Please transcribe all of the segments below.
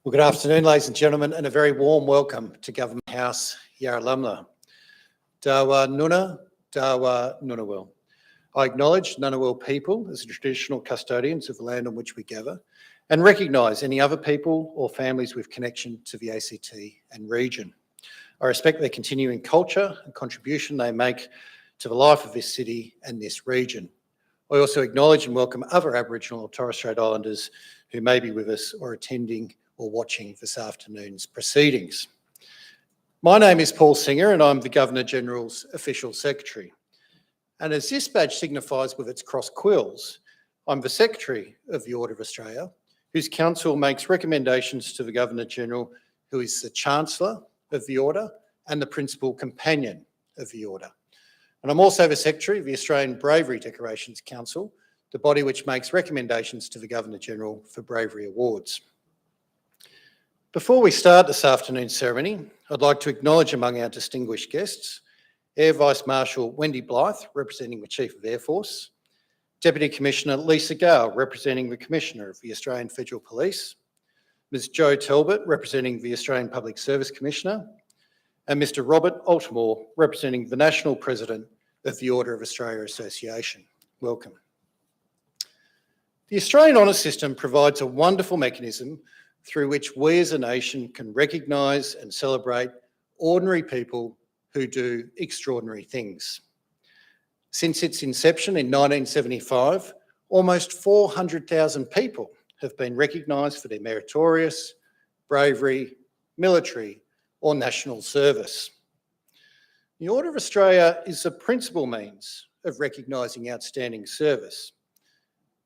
Well, good afternoon, ladies and gentlemen, and a very warm welcome to Government House, Yarralumla. Dawa Nuna, Dawa Nunawil. I acknowledge Ngunnawal people as the traditional custodians of the land on which we gather and recognise any other people or families with connection to the ACT and region. I respect their continuing culture and contribution they make to the life of this city and this region. I also acknowledge and welcome other Aboriginal or Torres Strait Islanders who may be with us or attending or watching this afternoon's proceedings. My name is Paul Singer and I'm the Governor-General's Official Secretary. And as this badge signifies with its cross quills, I'm the Secretary of the Order of Australia, whose council makes recommendations to the Governor-General, who is the Chancellor of the Order and the Principal Companion of the Order. And I'm also the Secretary of the Australian Bravery Decorations Council, the body which makes recommendations to the Governor-General for Bravery Awards. Before we start this afternoon's ceremony, I'd like to acknowledge among our distinguished guests, Air Vice Marshal Wendy Blythe, representing the Chief of Air Force, Deputy Commissioner Lisa Gale, representing the Commissioner of the Australian Federal Police, Ms Jo Talbot, representing the Australian Public Service Commissioner, and Mr Robert Altamore, representing the National President of the Order of Australia Association. Welcome. The Australian Honours System provides a wonderful mechanism through which we as a nation can recognise and celebrate ordinary people who do extraordinary things. Since its inception in 1975, almost 400,000 people have been recognised for their meritorious, bravery, military or national service. The Order of Australia is the principal means of recognising outstanding service.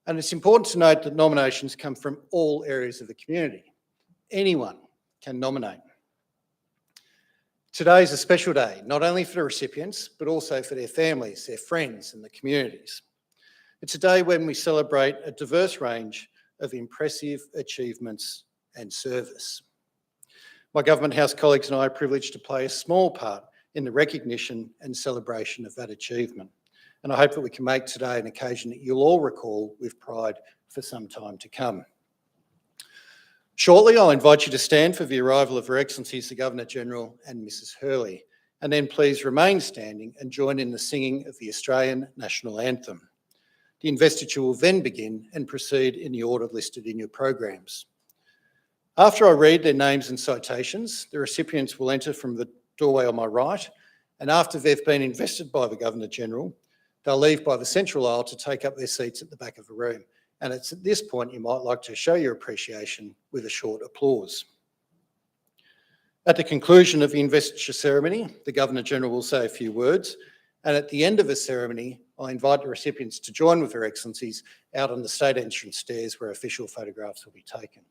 And it's important to note that nominations come from all areas of the community. Anyone can nominate. Today is a special day, not only for the recipients, but also for their families, their friends and the communities. It's a day when we celebrate a diverse range of impressive achievements and service. My Government House colleagues and I are privileged to play a small part in the recognition and celebration of that achievement. And I hope that we can make today an occasion that you'll all recall with pride for some time to come. Shortly, I'll invite you to stand for the arrival of Her Excellencies the Governor-General and Mrs Hurley, and then please remain standing and join in the singing of the Australian National Anthem. The investiture will then begin and proceed in the order listed in your programs. After I read their names and citations, the recipients will enter from the doorway on my right, and after they've been invested by the Governor-General, they'll leave by the central aisle to take up their seats at the back of the room. And it's at this point you might like to show your appreciation with a short applause. At the conclusion of the investiture ceremony, the Governor-General will say a few words, and at the end of the ceremony, I invite the recipients to join with Her Excellencies out on the state entrance stairs where official photographs will be taken.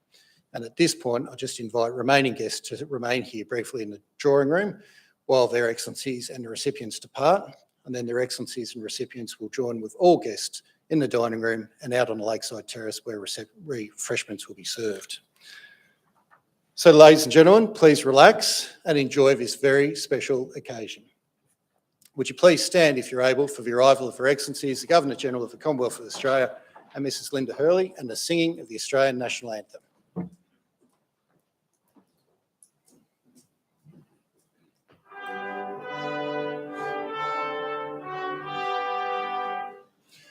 And at this point, I just invite remaining guests to remain here briefly in the drawing room while Their Excellencies and the recipients depart, and then Their Excellencies and recipients will join with all guests in the dining room and out on the lakeside terrace where refreshments will be served. So ladies and gentlemen, please relax and enjoy this very special occasion. Would you please stand if you're able for the arrival of Her Excellencies the Governor-General of the Commonwealth of Australia and Mrs Linda Hurley and the singing of the Australian National Anthem.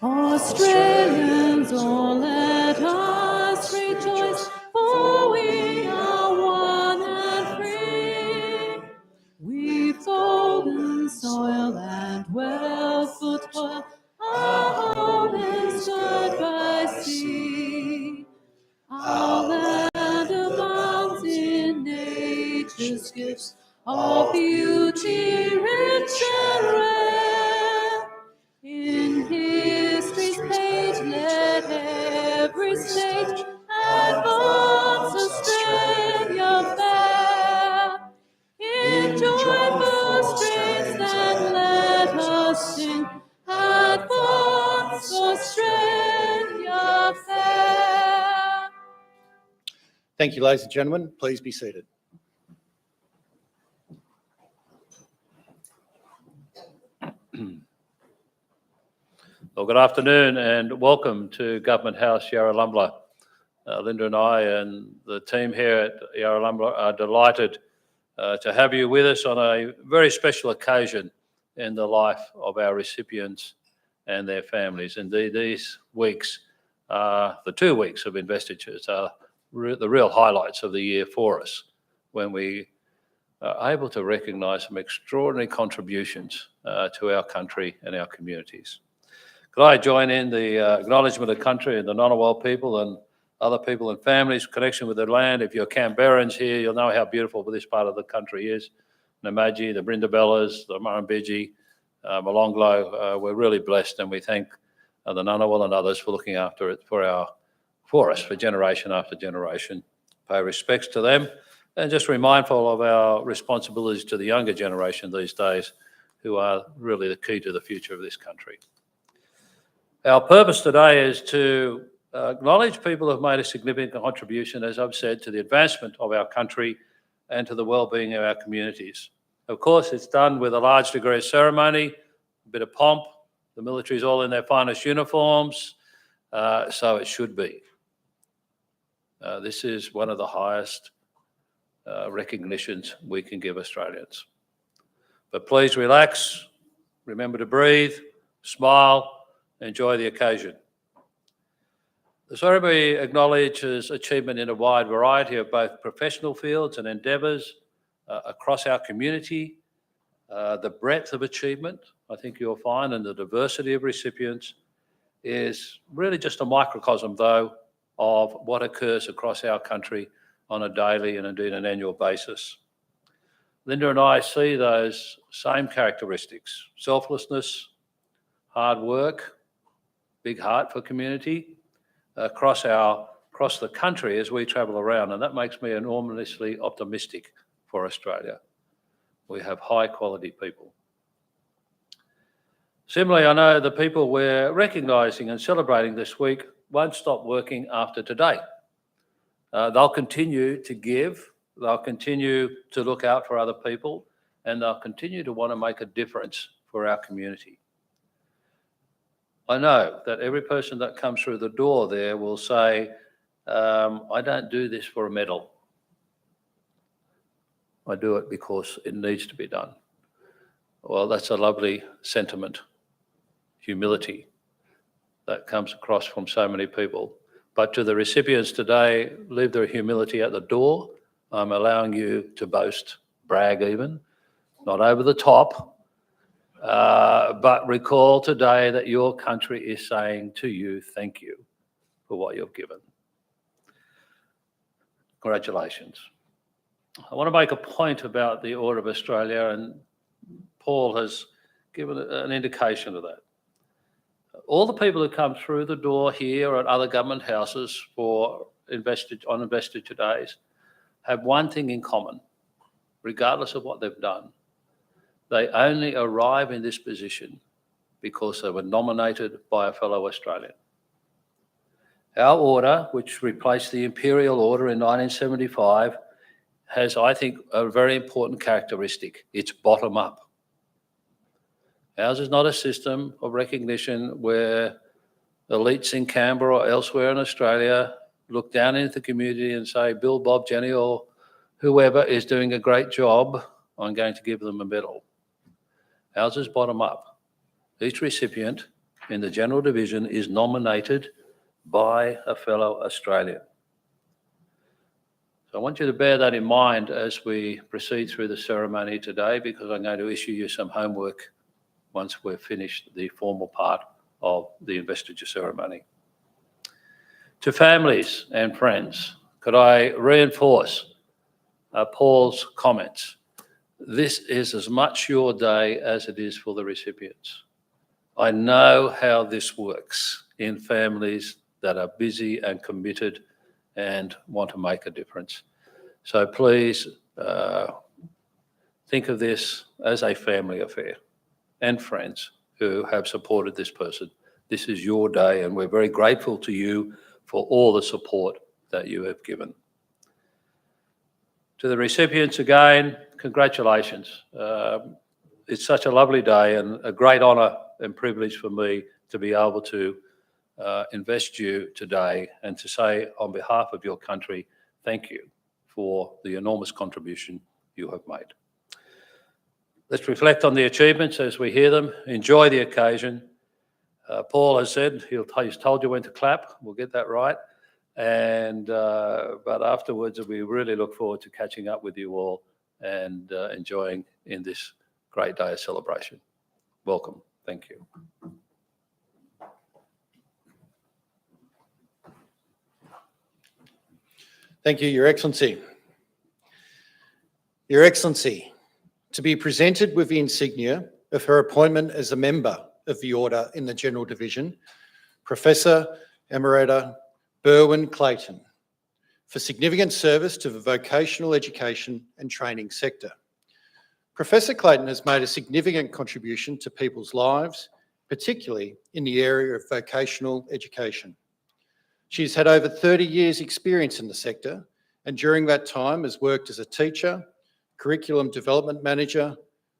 Australians, oh let us rejoice, for we are one and free. We've golden soil and wealth of toil, our home is good by sea. Our land abounds in nature's gifts, of beauty rich and rare. In history's page let every state advance Australia fair. In joyful strains then let us sing, advance Australia fair. Thank you, ladies and gentlemen. Please be seated. Well, good afternoon and welcome to Government House, Yarralumla. Linda and I and the team here at Yarralumla are delighted to have you with us on a very special occasion in the life of our recipients and their families. Indeed, these weeks, the 2 weeks of investitures, are the real highlights of the year for us, when we are able to recognise some extraordinary contributions to our country and our communities. Could I join in the acknowledgement of country and the Ngunnawal people and other people and families, connection with the land? If you're Canberrans here, you'll know how beautiful this part of the country is. Namadgi, the Brindabellas, the Murrumbidgee, Molonglo, we're really blessed, and we thank the Ngunnawal and others for looking after it for us for generation after generation. Pay respects to them, and just be mindful of our responsibilities to the younger generation these days, who are really the key to the future of this country. Our purpose today is to acknowledge people who have made a significant contribution, as I've said, to the advancement of our country and to the well-being of our communities. Of course, it's done with a large degree of ceremony, a bit of pomp. The military's all in their finest uniforms, so it should be. This is one of the highest recognitions we can give Australians. But please relax, remember to breathe, smile, enjoy the occasion. The ceremony acknowledges achievement in a wide variety of both professional fields and endeavours across our community. The breadth of achievement, I think you'll find, and the diversity of recipients is really just a microcosm, though, of what occurs across our country on a daily and indeed an annual basis. Linda and I see those same characteristics: selflessness, hard work, big heart for community, across the country as we travel around, and that makes me enormously optimistic for Australia. We have high quality people. Similarly, I know the people we're recognising and celebrating this week won't stop working after today. They'll continue to give, they'll continue to look out for other people, and they'll continue to want to make a difference for our community. I know that every person that comes through the door there will say, I don't do this for a medal. I do it because it needs to be done. Well, that's a lovely sentiment, humility, that comes across from so many people. But to the recipients today, leave their humility at the door. I'm allowing you to boast, brag even, not over the top, but recall today that your country is saying to you, thank you for what you've given. Congratulations. I want to make a point about the Order of Australia, and Paul has given an indication of that. All the people who come through the door here or at other government houses on Investiture days have one thing in common, regardless of what they've done. They only arrive in this position because they were nominated by a fellow Australian. Our order, which replaced the Imperial Order in 1975, has, I think, a very important characteristic. It's bottom up. Ours is not a system of recognition where elites in Canberra or elsewhere in Australia look down into the community and say, Bill, Bob, Jenny, or whoever is doing a great job, I'm going to give them a medal. Ours is bottom up. Each recipient in the General Division is nominated by a fellow Australian. So I want you to bear that in mind as we proceed through the ceremony today, because I'm going to issue you some homework once we've finished the formal part of the investiture ceremony. To families and friends, could I reinforce Paul's comments? This is as much your day as it is for the recipients. I know how this works in families that are busy and committed and want to make a difference. So please think of this as a family affair, and friends who have supported this person. This is your day, and we're very grateful to you for all the support that you have given. To the recipients again, congratulations. It's such a lovely day and a great honour and privilege for me to be able to invest you today and to say on behalf of your country, thank you for the enormous contribution you have made. Let's reflect on the achievements as we hear them. Enjoy the occasion. Paul has said he's told you when to clap. We'll get that right. But afterwards, we really look forward to catching up with you all and enjoying in this great day of celebration. Welcome. Thank you. Thank you, Your Excellency. Your Excellency, to be presented with the insignia of her appointment as a member of the Order in the General Division, Professor Emerita Berwin Clayton, for significant service to the vocational education and training sector. Professor Clayton has made a significant contribution to people's lives, particularly in the area of vocational education. She's had over 30 years' experience in the sector, and during that time has worked as a teacher, curriculum development manager,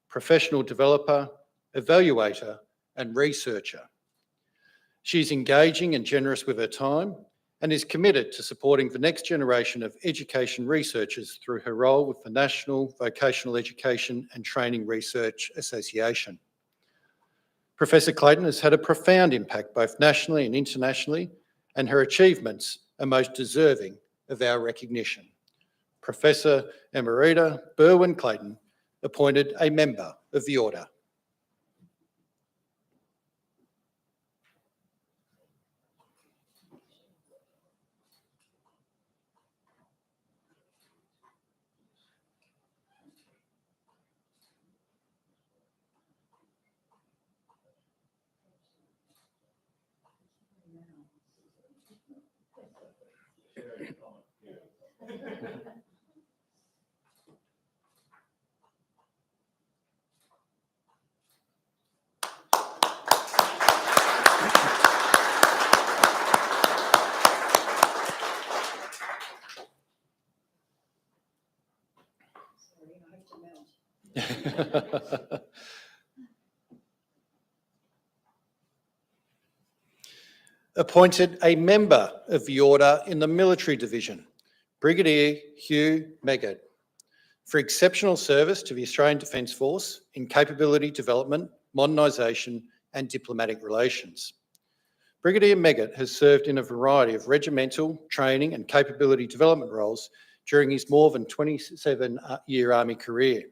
professional developer, evaluator, and researcher. She's engaging and generous with her time and is committed to supporting the next generation of education researchers through her role with the National Vocational Education and Training Research Association. Professor Clayton has had a profound impact both nationally and internationally, and her achievements are most deserving of our recognition. Professor Emerita Berwin Clayton, appointed a member of the Order. Appointed a member of the Order in the Military Division, Brigadier Hugh, for exceptional service to the Australian Defence Force in capability development, modernisation and diplomatic relations. Brigadier Meggitt has served in a variety of regimental, training and capability development roles during his more than 27-year Army career.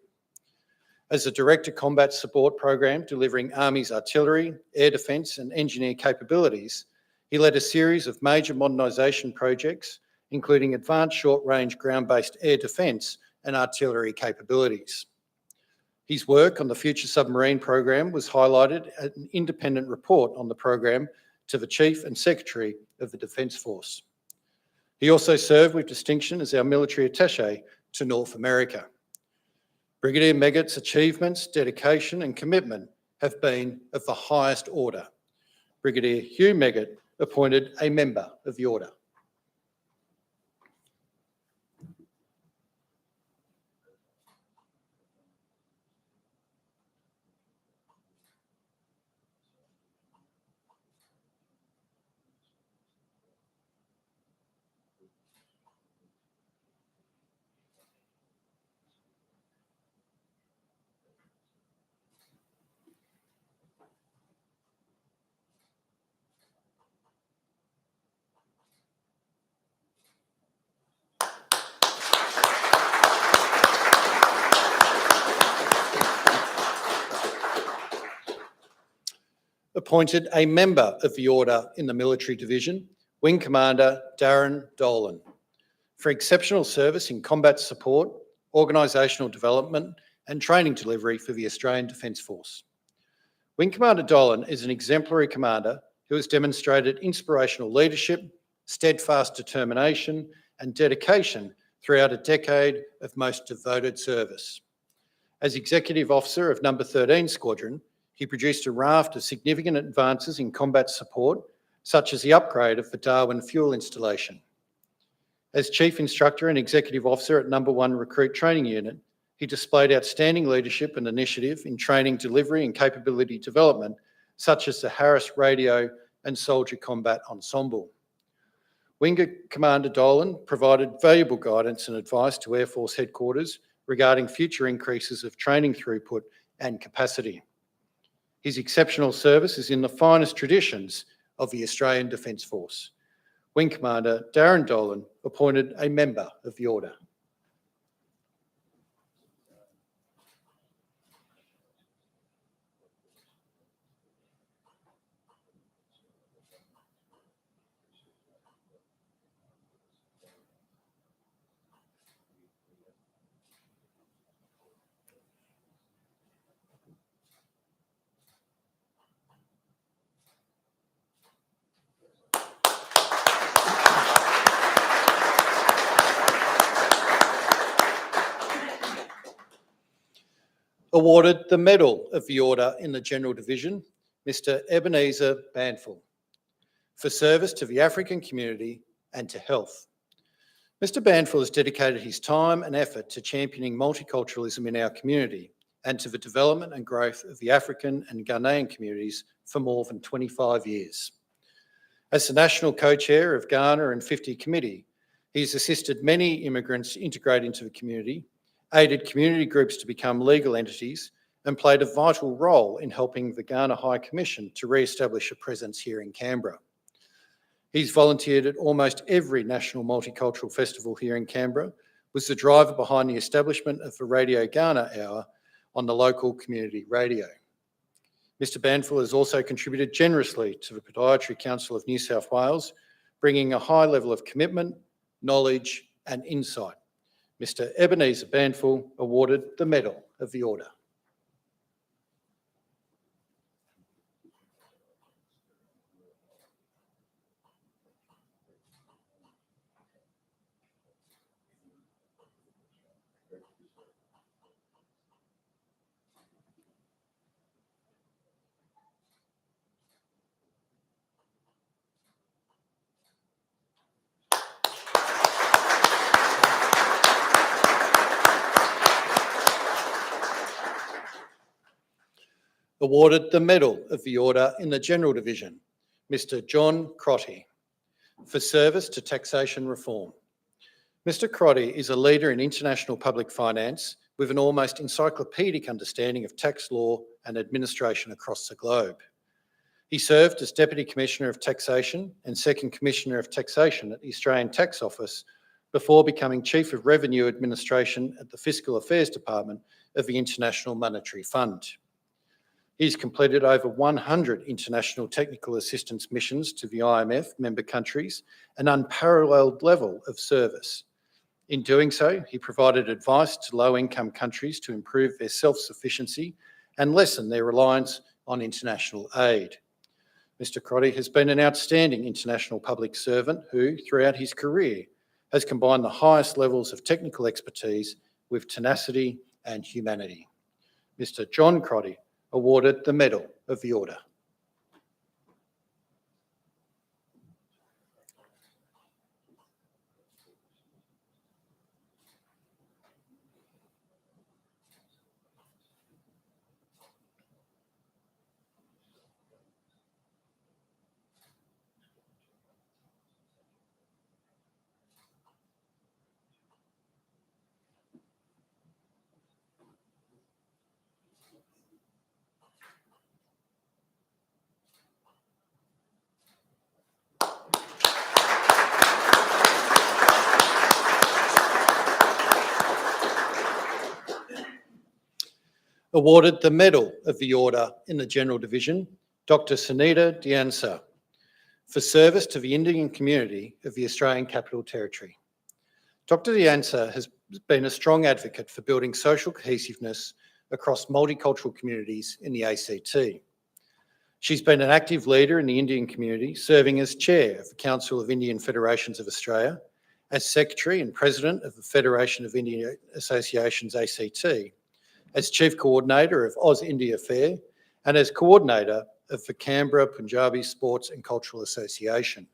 As a Director Combat Support Program delivering Army's artillery, air defence and engineer capabilities, he led a series of major modernisation projects, including advanced short-range ground-based air defence and artillery capabilities. His work on the Future Submarine Program was highlighted at an independent report on the program to the Chief and Secretary of the Defence Force. He also served with distinction as our military attaché to North America. Brigadier Meggitt's achievements, dedication and commitment have been of the highest order. Brigadier Hugh Meggitt, appointed a member of the Order. Appointed a member of the Order in the Military Division, Wing Commander Darren Dolan, for exceptional service in combat support, organisational development and training delivery for the Australian Defence Force. Wing Commander Dolan is an exemplary commander who has demonstrated inspirational leadership, steadfast determination and dedication throughout a decade of most devoted service. As Executive Officer of No. 13 Squadron, he produced a raft of significant advances in combat support, such as the upgrade of the Darwin fuel installation. As Chief Instructor and Executive Officer at No. 1 Recruit Training Unit, he displayed outstanding leadership and initiative in training delivery and capability development, such as the Hare radio and Soldier Combat Ensemble. Wing Commander Dolan provided valuable guidance and advice to Air Force Headquarters regarding future increases of training throughput and capacity. His exceptional service is in the finest traditions of the Australian Defence Force. Wing Commander Darren Dolan appointed a member of the Order. Awarded the Medal of the Order in the General Division, Mr. Ebenezer Banfield, for service to the African community and to health. Mr. Banfield has dedicated his time and effort to championing multiculturalism in our community and to the development and growth of the African and Ghanaian communities for more than 25 years. As the National Co-Chair of Ghana and 50 Committee, he has assisted many immigrants integrate into the community, aided community groups to become legal entities, and played a vital role in helping the Ghana High Commission to re-establish a presence here in Canberra. He's volunteered at almost every national multicultural festival here in Canberra, was the driver behind the establishment of the Radio Ghana Hour on the local community radio. Mr. Banfield has also contributed generously to the Podiatry Council of New South Wales, bringing a high level of commitment, knowledge and insight. Mr. Ebenezer Banfield awarded the Medal of the Order. Awarded the Medal of the Order in the General Division, Mr. John Crotty, for service to taxation reform. Mr. Crotty is a leader in international public finance with an almost encyclopedic understanding of tax law and administration across the globe. He served as Deputy Commissioner of Taxation and Second Commissioner of Taxation at the Australian Tax Office before becoming Chief of Revenue Administration at the Fiscal Affairs Department of the International Monetary Fund. He's completed over 100 international technical assistance missions to the IMF member countries, an unparalleled level of service. In doing so, he provided advice to low-income countries to improve their self-sufficiency and lessen their reliance on international aid. Mr. Crotty has been an outstanding international public servant who, throughout his career, has combined the highest levels of technical expertise with tenacity and humanity. Mr. John Crotty awarded the Medal of the Order. Awarded the Medal of the Order in the General Division, Dr. Sunita De Anza, for service to the Indian community of the Australian Capital Territory. Dr. De Anza has been a strong advocate for building social cohesiveness across multicultural communities in the ACT. She's been an active leader in the Indian community, serving as Chair of the Council of Indian Federations of Australia, as Secretary and President of the Federation of Indian Associations ACT, as Chief Coordinator of Oz-India Fair, and as Coordinator of the Canberra Punjabi Sports and Cultural Association.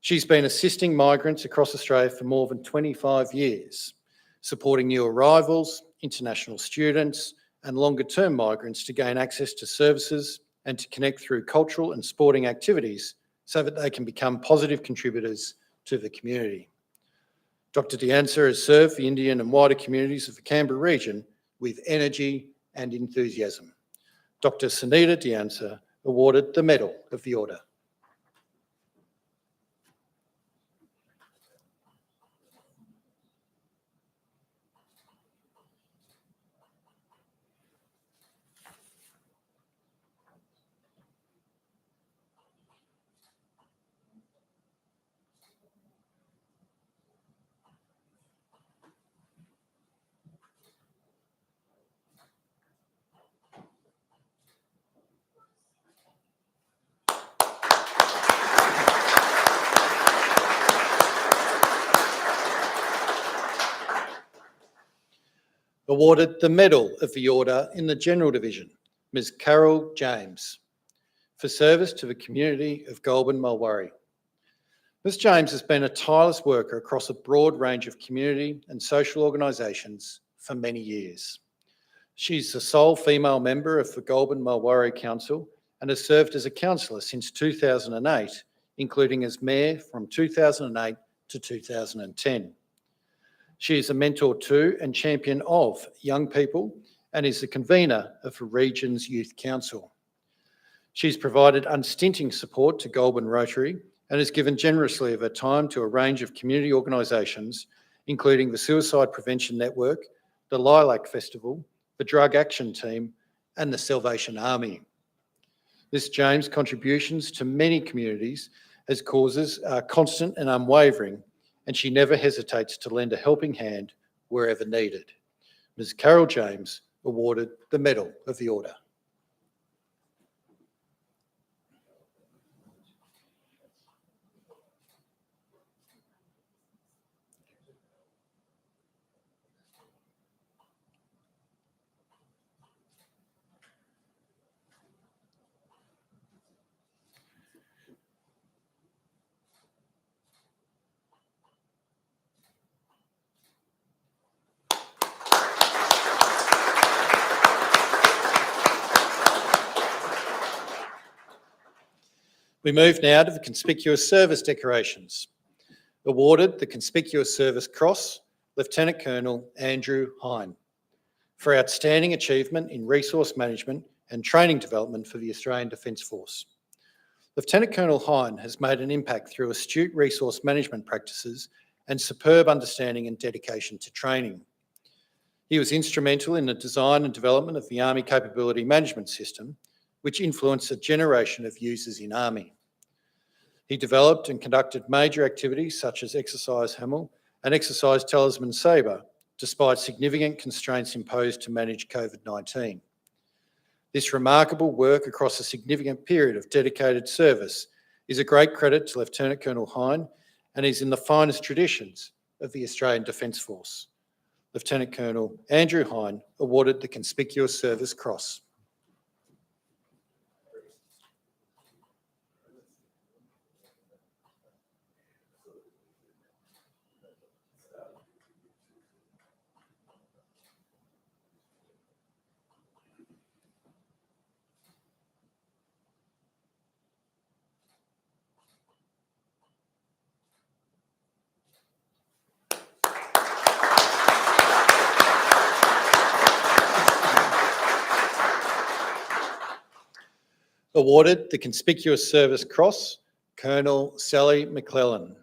She's been assisting migrants across Australia for more than 25 years, supporting new arrivals, international students, and longer-term migrants to gain access to services and to connect through cultural and sporting activities so that they can become positive contributors to the community. Dr. De Anza has served the Indian and wider communities of the Canberra region with energy and enthusiasm. Dr. Sunita De Anza awarded the Medal of the Order. Awarded the Medal of the Order in the General Division, Ms. Carol James, for service to the community of Goulburn Mulwaree. Ms. James has been a tireless worker across a broad range of community and social organisations for many years. She's the sole female member of the Goulburn Mulwaree Council and has served as a councillor since 2008, including as mayor from 2008 to 2010. She is a mentor to and champion of young people and is the convener of the region's Youth Council. She's provided unstinting support to Goulburn Rotary and has given generously of her time to a range of community organisations, including the Suicide Prevention Network, the Lilac Festival, the Drug Action Team and the Salvation Army. Ms. James' contributions to many communities as causes are constant and unwavering, and she never hesitates to lend a helping hand wherever needed. Ms. Carol James awarded the Medal of the Order. We move now to the Conspicuous Service Decorations. Awarded the Conspicuous Service Cross, Lieutenant Colonel Andrew Hein, for outstanding achievement in resource management and training development for the Australian Defence Force. Lieutenant Colonel Hein has made an impact through astute resource management practices and superb understanding and dedication to training. He was instrumental in the design and development of the Army Capability Management System, which influenced a generation of users in Army. He developed and conducted major activities such as Exercise Hamel and Exercise Talisman Sabre, despite significant constraints imposed to manage COVID-19. This remarkable work across a significant period of dedicated service is a great credit to Lieutenant Colonel Hein and is in the finest traditions of the Australian Defence Force. Lieutenant Colonel Andrew Hein awarded the Conspicuous Service Cross. Awarded the Conspicuous Service Cross, Colonel Sally McClellan,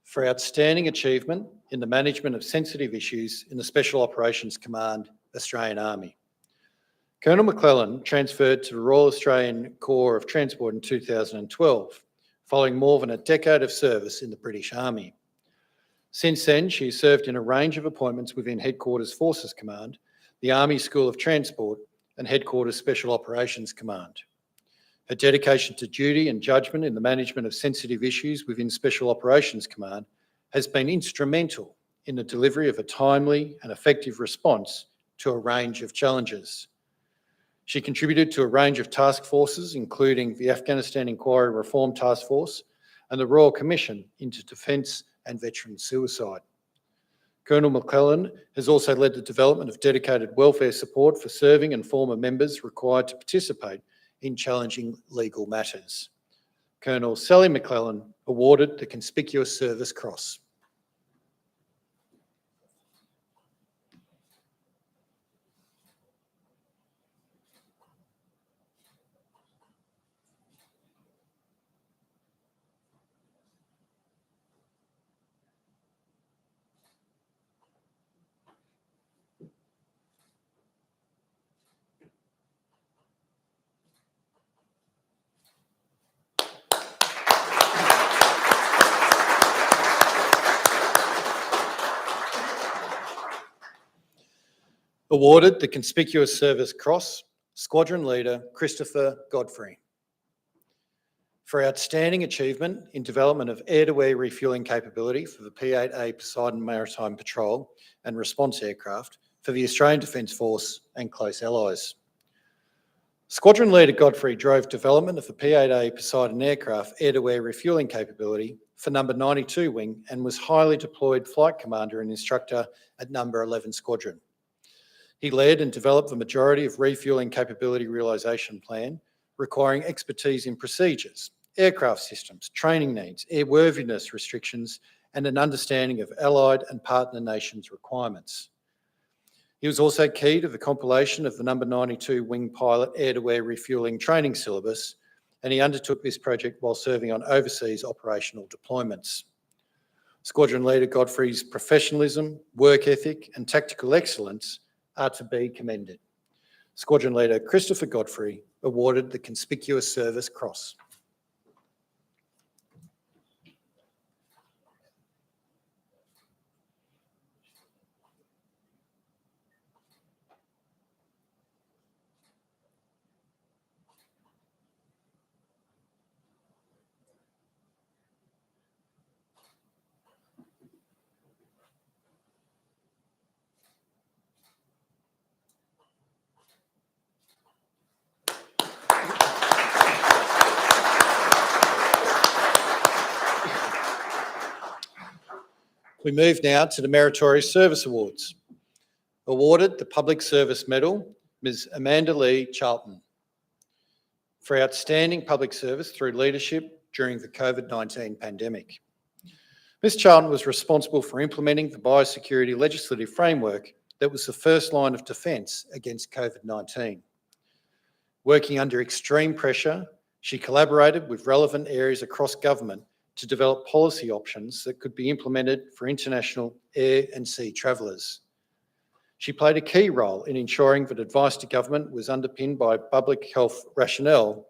for outstanding achievement in the management of sensitive issues in the Special Operations Command, Australian Army. Colonel McClellan transferred to the Royal Australian Corps of Transport in 2012, following more than a decade of service in the British Army. Since then, she has served in a range of appointments within Headquarters Forces Command, the Army School of Transport and Headquarters Special Operations Command. Her dedication to duty and judgment in the management of sensitive issues within Special Operations Command has been instrumental in the delivery of a timely and effective response to a range of challenges. She contributed to a range of task forces, including the Afghanistan Inquiry Reform Task Force and the Royal Commission into Defence and Veteran Suicide. Colonel McClellan has also led the development of dedicated welfare support for serving and former members required to participate in challenging legal matters. Colonel Sally McClellan awarded the Conspicuous Service Cross. Awarded the Conspicuous Service Cross, Squadron Leader Christopher Godfrey. For outstanding achievement in development of air-to-air refuelling capability for the P-8A Poseidon Maritime Patrol and Response Aircraft for the Australian Defence Force and close allies. Squadron Leader Godfrey drove development of the P-8A Poseidon aircraft air-to-air refuelling capability for No. 92 Wing and was highly deployed flight commander and instructor at No. 11 Squadron. He led and developed the majority of refuelling capability realisation plan, requiring expertise in procedures, aircraft systems, training needs, airworthiness restrictions, and an understanding of allied and partner nations' requirements. He was also key to the compilation of the No. 92 Wing Pilot air-to-air refuelling training syllabus, and he undertook this project while serving on overseas operational deployments. Squadron Leader Godfrey's professionalism, work ethic, and tactical excellence are to be commended. Squadron Leader Christopher Godfrey awarded the Conspicuous Service Cross. We move now to the Meritorious Service Awards. Awarded the Public Service Medal, Ms. Amanda Lee Charlton, for outstanding public service through leadership during the COVID-19 pandemic. Ms. Charlton was responsible for implementing the biosecurity legislative framework that was the first line of defence against COVID-19. Working under extreme pressure, she collaborated with relevant areas across government to develop policy options that could be implemented for international air and sea travellers. She played a key role in ensuring that advice to government was underpinned by public health rationale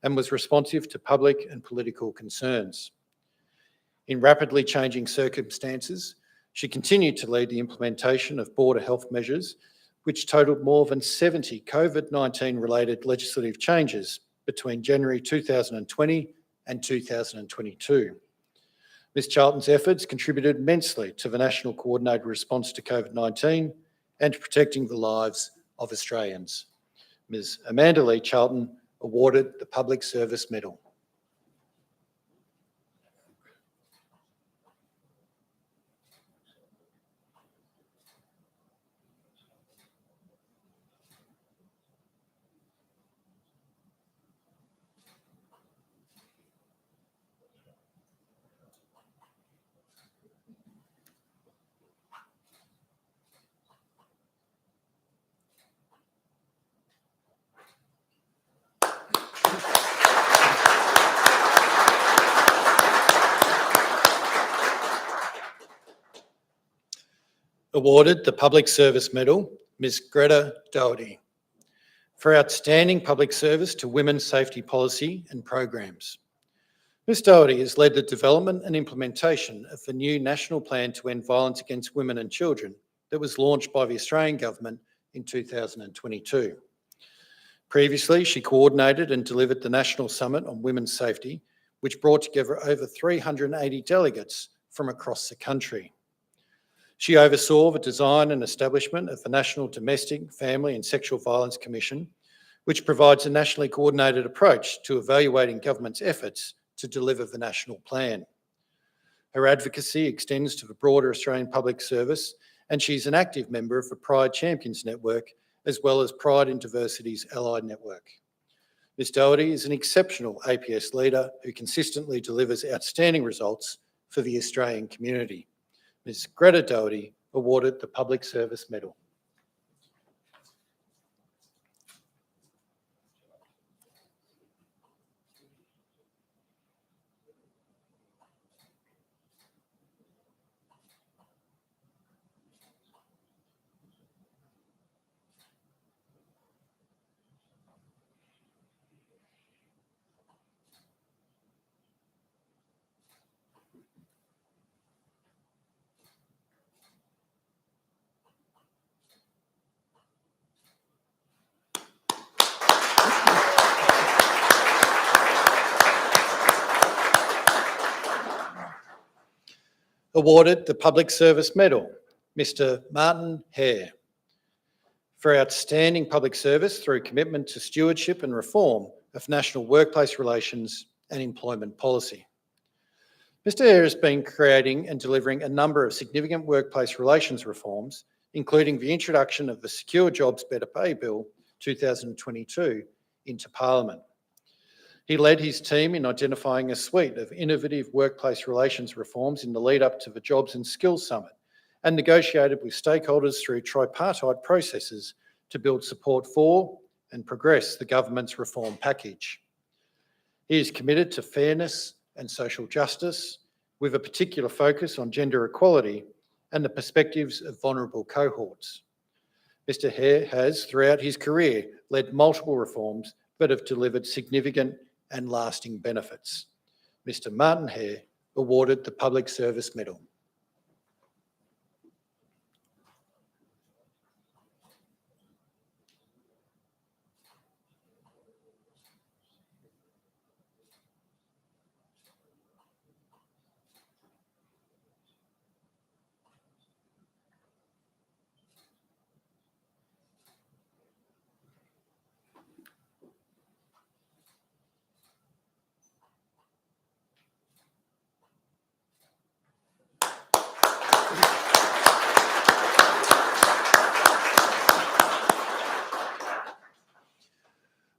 and was responsive to public and political concerns. In rapidly changing circumstances, she continued to lead the implementation of border health measures, which totalled more than 70 COVID-19 related legislative changes between January 2020 and 2022. Ms. Charlton's efforts contributed immensely to the national coordinated response to COVID-19 and to protecting the lives of Australians. Ms. Amanda Lee Charlton awarded the Public Service Medal. Awarded the Public Service Medal, Ms. Greta Doherty, for outstanding public service to women's safety policy and programs. Ms. Doherty has led the development and implementation of the new National Plan to End Violence Against Women and Children that was launched by the Australian Government in 2022. Previously, she coordinated and delivered the National Summit on Women's Safety, which brought together over 380 delegates from across the country. She oversaw the design and establishment of the National Domestic, Family and Sexual Violence Commission, which provides a nationally coordinated approach to evaluating government's efforts to deliver the national plan. Her advocacy extends to the broader Australian public service, and she's an active member of the Pride Champions Network, as well as Pride in Diversity's Allied Network. Ms Doherty is an exceptional APS leader who consistently delivers outstanding results for the Australian community. Ms Greta Doherty, awarded the Public Service Medal. Awarded the Public Service Medal, Mr Martin Hare, for outstanding public service through commitment to stewardship and reform of national workplace relations and employment policy. Mr Hare has been creating and delivering a number of significant workplace relations reforms, including the introduction of the Secure Jobs Better Pay Bill 2022 into Parliament. He led his team in identifying a suite of innovative workplace relations reforms in the lead up to the Jobs and Skills Summit and negotiated with stakeholders through tripartite processes to build support for and progress the government's reform package. He is committed to fairness and social justice, with a particular focus on gender equality and the perspectives of vulnerable cohorts. Mr Hare has, throughout his career, led multiple reforms that have delivered significant and lasting benefits. Mr Martin Hare, awarded the Public Service Medal.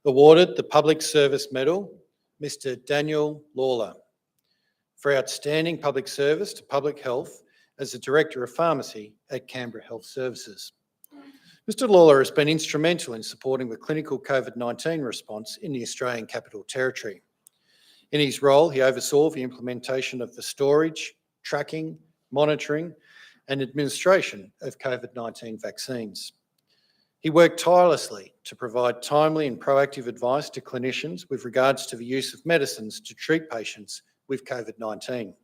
Awarded the Public Service Medal, Mr Daniel Lawler, for outstanding public service to public health as the Director of Pharmacy at Canberra Health Services. Mr Lawler has been instrumental in supporting the clinical COVID-19 response in the Australian Capital Territory. In his role, he oversaw the implementation of the storage, tracking, monitoring and administration of COVID-19 vaccines. He worked tirelessly to provide timely and proactive advice to clinicians with regards to the use of medicines to treat patients with COVID-19.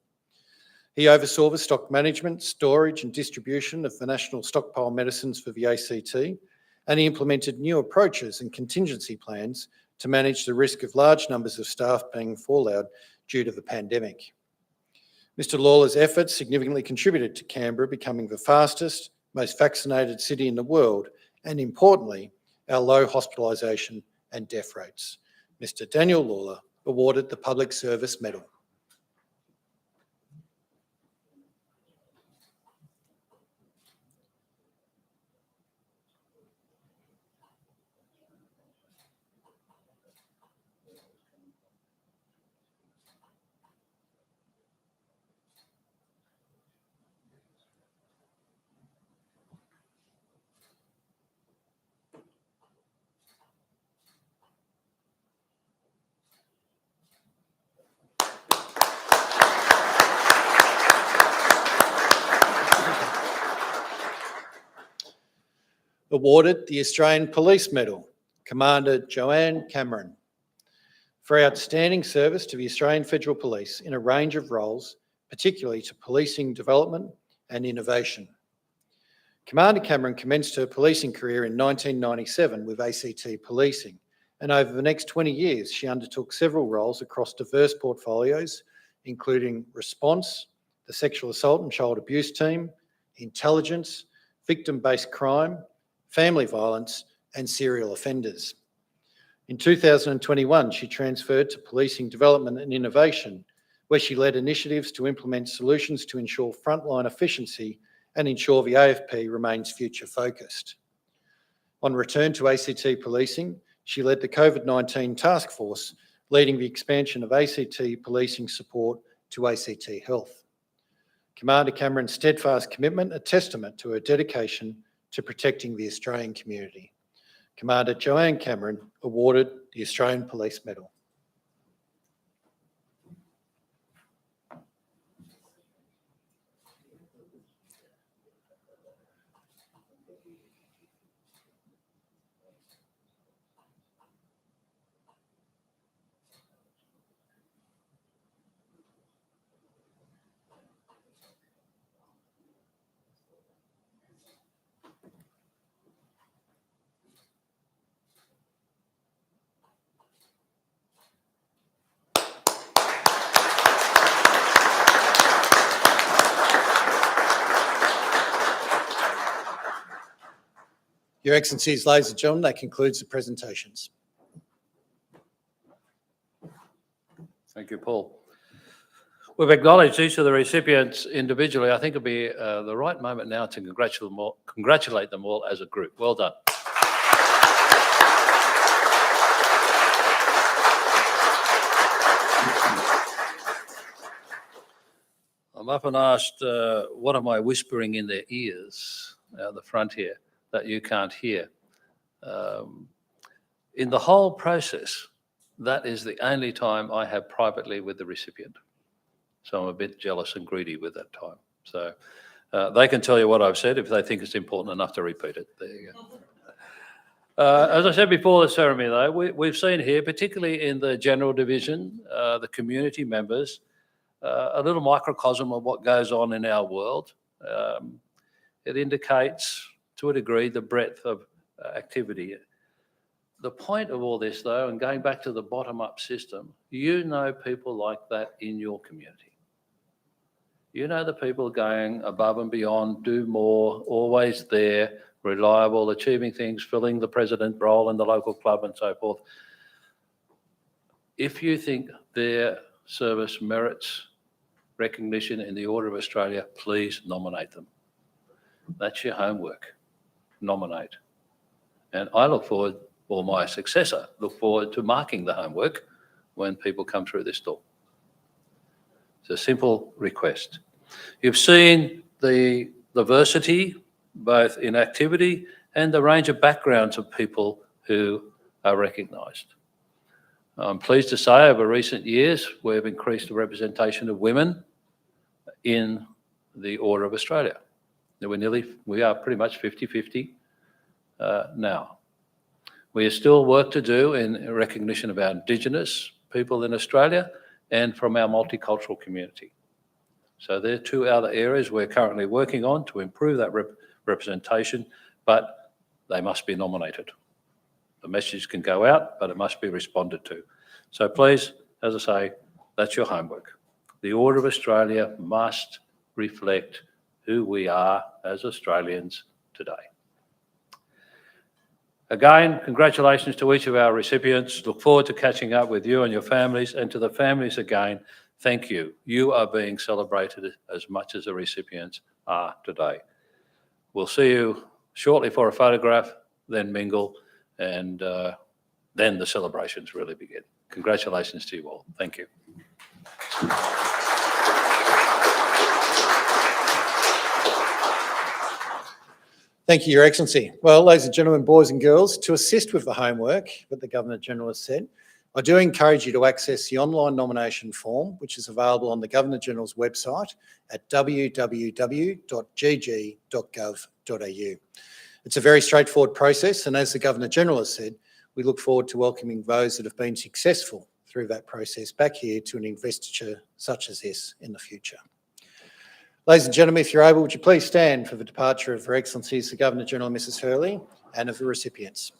He oversaw the stock management, storage and distribution of the national stockpile medicines for the ACT, and he implemented new approaches and contingency plans to manage the risk of large numbers of staff being furloughed due to the pandemic. Mr Lawler's efforts significantly contributed to Canberra becoming the fastest, most vaccinated city in the world, and importantly, our low hospitalisation and death rates. Mr Daniel Lawler, awarded the Public Service Medal. Awarded the Australian Police Medal, Commander Joanne Cameron, for outstanding service to the Australian Federal Police in a range of roles, particularly to policing development and innovation. Commander Cameron commenced her policing career in 1997 with ACT Policing, and over the next 20 years, she undertook several roles across diverse portfolios, including response, the sexual assault and child abuse team, intelligence, victim-based crime, family violence and serial offenders. In 2021, she transferred to Policing Development and Innovation, where she led initiatives to implement solutions to ensure frontline efficiency and ensure the AFP remains future focused. On return to ACT Policing, She led the COVID-19 task force, leading the expansion of ACT policing support to ACT Health. Commander Cameron's steadfast commitment, a testament to her dedication to protecting the Australian community. Commander Joanne Cameron awarded the Australian Police Medal. Your Excellencies, ladies and gentlemen, that concludes the presentations. Thank you, Paul. We've acknowledged each of the recipients individually. I think it'll be the right moment now to congratulate them all as a group. Well done. I'm often asked, what am I whispering in their ears out the front here that you can't hear? In the whole process, that is the only time I have privately with the recipient. So I'm a bit jealous and greedy with that time. So they can tell you what I've said if they think it's important enough to repeat it. There you go. As I said before the ceremony, though, we've seen here, particularly in the general division, the community members, a little microcosm of what goes on in our world. It indicates, to a degree, the breadth of activity. The point of all this, though, and going back to the bottom-up system, you know people like that in your community. You know the people going above and beyond, do more, always there, reliable, achieving things, filling the president role in the local club and so forth. If you think their service merits recognition in the Order of Australia, please nominate them. That's your homework. Nominate. And I look forward, or my successor, look forward to marking the homework when people come through this door. It's a simple request. You've seen the diversity, both in activity and the range of backgrounds of people who are recognised. I'm pleased to say over recent years, we've increased the representation of women in the Order of Australia. We are pretty much 50-50 now. We have still work to do in recognition of our Indigenous people in Australia and from our multicultural community. So there are two other areas we're currently working on to improve that representation, but they must be nominated. The message can go out, but it must be responded to. So please, as I say, that's your homework. The Order of Australia must reflect who we are as Australians today. Again, congratulations to each of our recipients. Look forward to catching up with you and your families, and to the families again, thank you. You are being celebrated as much as the recipients are today. We'll see you shortly for a photograph, then mingle, and then the celebrations really begin. Congratulations to you all. Thank you. Thank you, Your Excellency. Well, ladies and gentlemen, boys and girls, to assist with the homework that the Governor-General has said, I do encourage you to access the online nomination form, which is available on the Governor-General's website at www.gg.gov.au. It's a very straightforward process, and as the Governor-General has said, we look forward to welcoming those that have been successful through that process back here to an investiture such as this in the future. Ladies and gentlemen, if you're able, would you please stand for the departure of Her Excellencies the Governor-General, Mrs. Hurley, and of the recipients.